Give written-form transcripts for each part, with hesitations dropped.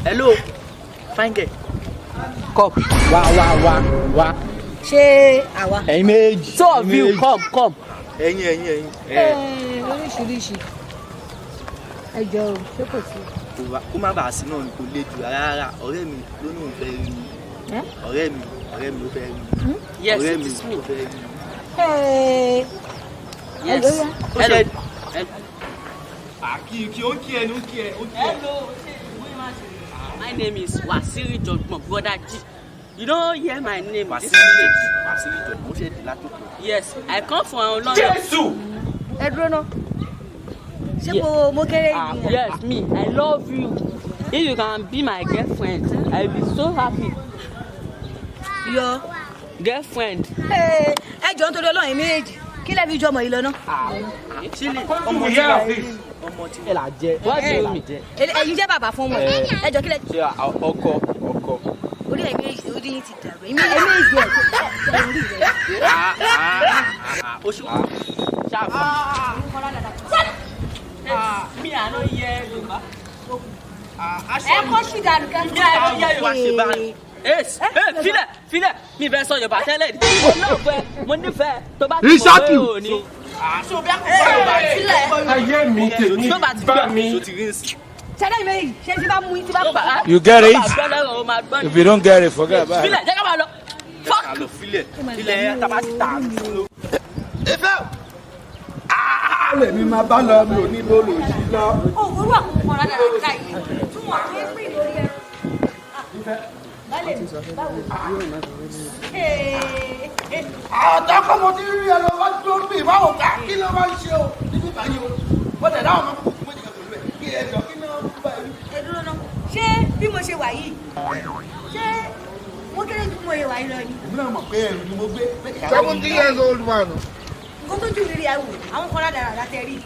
Hello, fine girl. Come. Wá. Ṣé àwa? Ẹ̀yin méjì. Two of you, come. Ẹ̀yin. Oríṣiríṣi. Ẹ jọ̀ọ́, ṣé kò sí? Kó má bàa sí náà ni kò le jù rárá. Ọ̀rẹ́ mi ló ní òun fẹ́ rí mi. Ọ̀rẹ́ mi ló fẹ́ rí mi. Yes, ọ̀rẹ́ mi it is me. ló fẹ́ rí mi. Yes. Hello. Hello. My name is Wasiri Jodmo, brother G. You don't hear my name. Wasiri Jodmo, ṣe di látòkò. Yes, I come from London. Ẹ dúró ná. Ṣé mo kéré yìí? Yes, me. I love you. If you can be my girlfriend, I'll be so happy. Your girlfriend. Ẹ jọ̀ọ́ nítorí Ọlọ́run méjèèjì. Kí lẹ fi jọmọ yìí lọ ná? Chile, ọmọ tí wà rí. Ẹ là jẹ. What do you mean? Ẹ̀yin jẹ́ bàbá fún wọn. Ẹ jọ̀ọ́ kí lẹ. Ṣé ọkọ. Orí ẹ̀ méjì orí yín ti dàrú. Èmi èjì ẹ̀ orí rẹ̀. Oṣù. Me, I don't hear Yoruba. Ẹ kọ́ sí dànù kẹ́. Me, I don't hear Yoruba. Filẹ̀, mi fẹ́ sọ Yorùbá tẹ́lẹ̀. Mo nífẹ̀ẹ́ tó bá ti mọ̀ pé o ní. Ayé mi tèmi bá mi. Ṣẹ́dá ìmẹ̀ ṣe ti bá mú ti bá pa. You get it? If you don't get it, forget about it. Filẹ̀, jẹ́ ká máa lọ. Filẹ̀ tàbá ti tà. Ìfẹ́ lè mi máa bá lọ mi ò ní ló lò sí lọ. Òwúrò àkókò rárá ká yìí. Tún wọ́n tó ń pè lórí ẹ̀. Àtàkọ́ mo ti rí ẹ lọ wá tó bí ìbáwò ká kí ló máa ń ṣe o níbi báyìí o. Wọ́n tẹ̀lé àwọn ọmọ kúkú méjì kan pẹ̀lú ẹ̀ kí ẹ jọ kí ni wọ́n bá ẹ rí. Ẹ dúró ná. Ṣé bí mo ṣe wà yìí? Ṣé wọ́n kéré ju mo ṣe wà yìí lọ ni? Èmi náà mọ̀ pé ẹ̀rù ni mo gbé. 70 years old man. Nǹkan tó jù rí rí ẹ̀wò, àwọn kan ládàá látẹ̀ rí.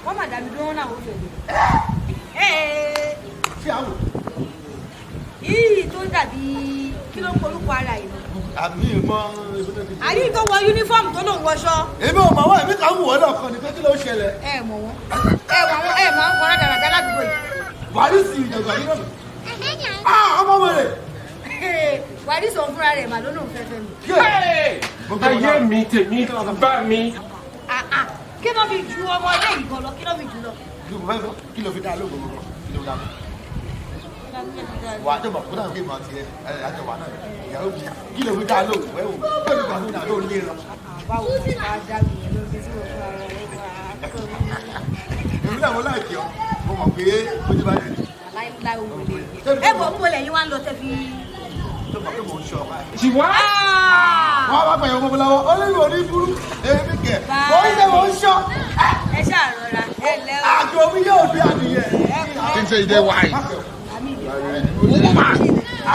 Wọ́n mà dàbí dúró náà ó fèrè. Ṣé àwọ̀? Yìí tó dàbí kí ló ń polúkọ ara yìí. Àmì ìmọ̀ Àyí tó wọ yúnífọ́ọ̀mù tó lòun wọṣọ. èmi ò mọ̀ wọ́n èmi kàn ń wọ̀ ọ́ náà kan ní pé kí ló ṣẹlẹ̀. Ẹ mọ̀ wọ́n. Ẹ mọ̀ àwọn kan ládàá ládùúgbò yìí. Buhari sì ìjọba yìí náà. Ọmọ wẹ̀rẹ̀. Buhari sọ fúnra rẹ̀ mà lónà òfẹ́fẹ́ mi. Ayé mi tèmi bá mi. Kí ló fi ju ọmọ ilé yìí kan lọ? Kí ló fi jù lọ? Kí ló fi dá lóògùn gbogbo? Kí ló fi dá lóògùn? Wà á dọ̀bọ̀ kó náà kí ìmọ̀ tiẹ̀ àjọwà náà ìyàwó mi. Kí ló fi dá lóògùn? Wẹ́wò ó ní gbàgbé náà ló lé lọ. Báwo ni ká dá mi yẹn lórí tí mo fún ara rẹ̀ wá? Èmi náà mo láìkí ọ, mo mọ̀ pé ó ti bá dé. Láíláí owó lè. Ẹ bọ̀ ń wọlé yín wá ń lọ tẹ́ fi. Tó mọ̀ pé mò ń ṣọ ọ̀pá ẹ̀. Ṣìwá. Wọ́n bá pẹ̀yẹ̀ ọmọ lọ́wọ́, olórí òní burú, èmi kẹ̀. Mo ń ṣe mò ń ṣọ. Ẹ ṣàrọ̀ra ẹ lẹ́wọ̀. Àjọ mi yóò dé adìyẹ. Think say you dey wise.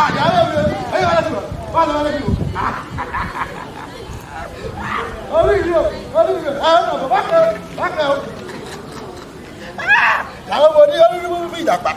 Àjálù mi, ẹ̀yìn wà lẹ́sìn wà lọ́wọ́ lẹ́sìn o. Orí ìlú o, bákẹ́ o. Àwọn ọmọdé orí ìlú mi ìdàgbà.